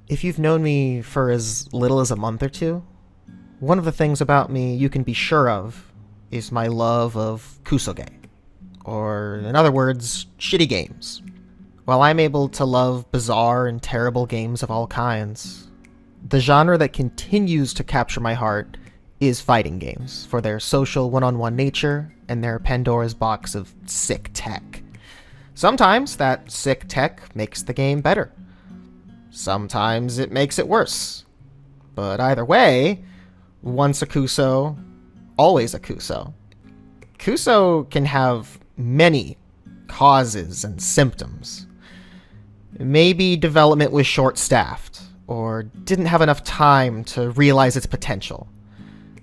If you've known me for as little as a month or two, one of the things about me you can be sure of is my love of Kusoge, or in other words, shitty games. While I'm able to love bizarre and terrible games of all kinds, the genre that continues to capture my heart is fighting games, for their social one-on-one nature and their Pandora's box of sick tech. Sometimes that sick tech makes the game better. Sometimes it makes it worse. But either way, once a Kuso, always a Kuso. Kuso can have many causes and symptoms. Maybe development was short-staffed, or didn't have enough time to realize its potential.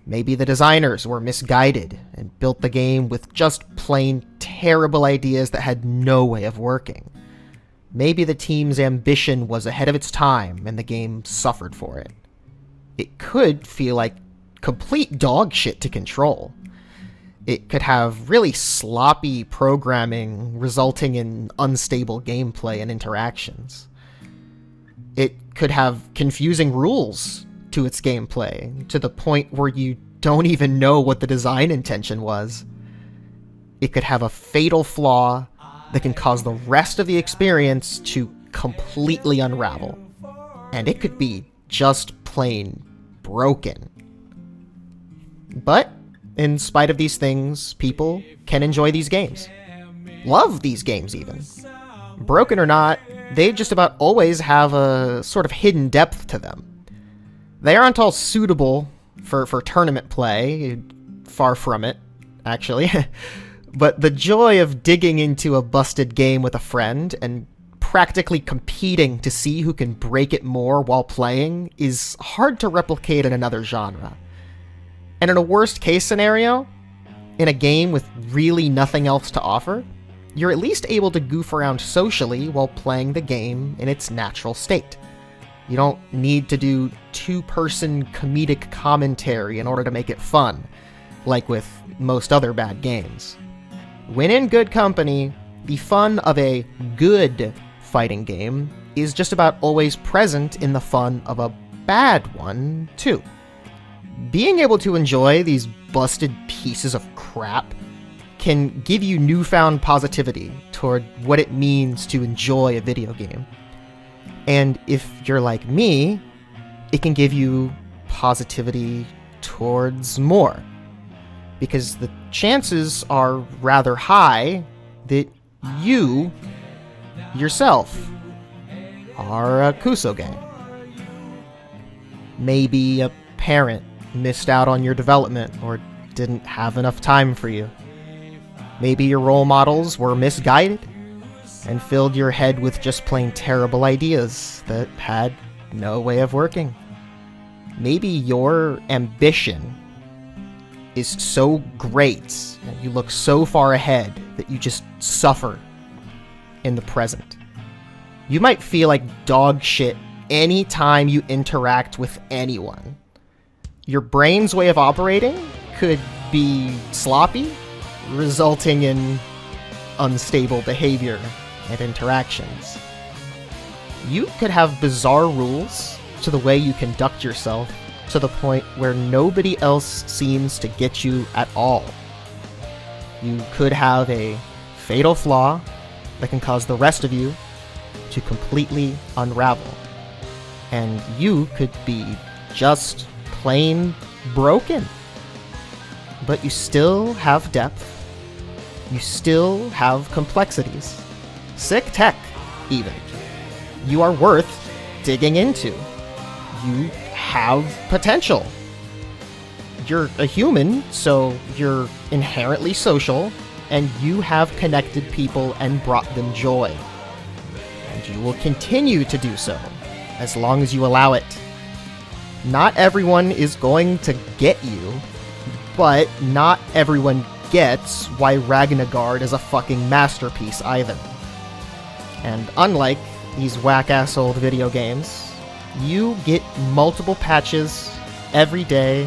Maybe the designers were misguided and built the game with just plain terrible ideas that had no way of working. Maybe the team's ambition was ahead of its time and the game suffered for it. It could feel like complete dog shit to control. It could have really sloppy programming resulting in unstable gameplay and interactions. It could have confusing rules to its gameplay, to the point where you don't even know what the design intention was. It could have a fatal flaw that can cause the rest of the experience to completely unravel. And it could be just plain broken. But, in spite of these things, people can enjoy these games. Love these games, even. Broken or not, they just about always have a sort of hidden depth to them. They aren't all suitable for tournament play, far from it, actually. But the joy of digging into a busted game with a friend and practically competing to see who can break it more while playing is hard to replicate in another genre. And in a worst-case scenario, in a game with really nothing else to offer, you're at least able to goof around socially while playing the game in its natural state. You don't need to do two-person comedic commentary in order to make it fun, like with most other bad games. When in good company, the fun of a good fighting game is just about always present in the fun of a bad one, too. Being able to enjoy these busted pieces of crap can give you newfound positivity toward what it means to enjoy a video game. And if you're like me, it can give you positivity towards more. Because the chances are rather high that you, yourself, are a Kusoge. Maybe a parent missed out on your development or didn't have enough time for you. Maybe your role models were misguided and filled your head with just plain terrible ideas that had no way of working. Maybe your ambition is so great and you look so far ahead that you just suffer in the present. You might feel like dog shit anytime you interact with anyone. Your brain's way of operating could be sloppy, resulting in unstable behavior and interactions. You could have bizarre rules to the way you conduct yourself, to the point where nobody else seems to get you at all. You could have a fatal flaw that can cause the rest of you to completely unravel. And you could be just plain broken. But you still have depth. You still have complexities. Sick tech, even. You are worth digging into. You have potential. You're a human, so you're inherently social, and you have connected people and brought them joy. And you will continue to do so, as long as you allow it. Not everyone is going to get you, but not everyone gets why Ragnagard is a fucking masterpiece either. And unlike these whack-ass old video games, you get multiple patches every day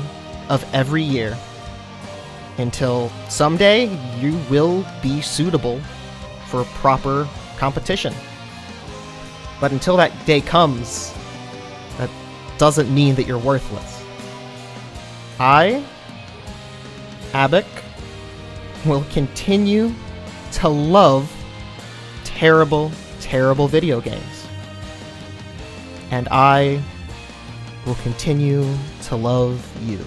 of every year, until someday you will be suitable for proper competition. But until that day comes, doesn't mean that you're worthless. I, Abik, will continue to love terrible, terrible video games. And I will continue to love you.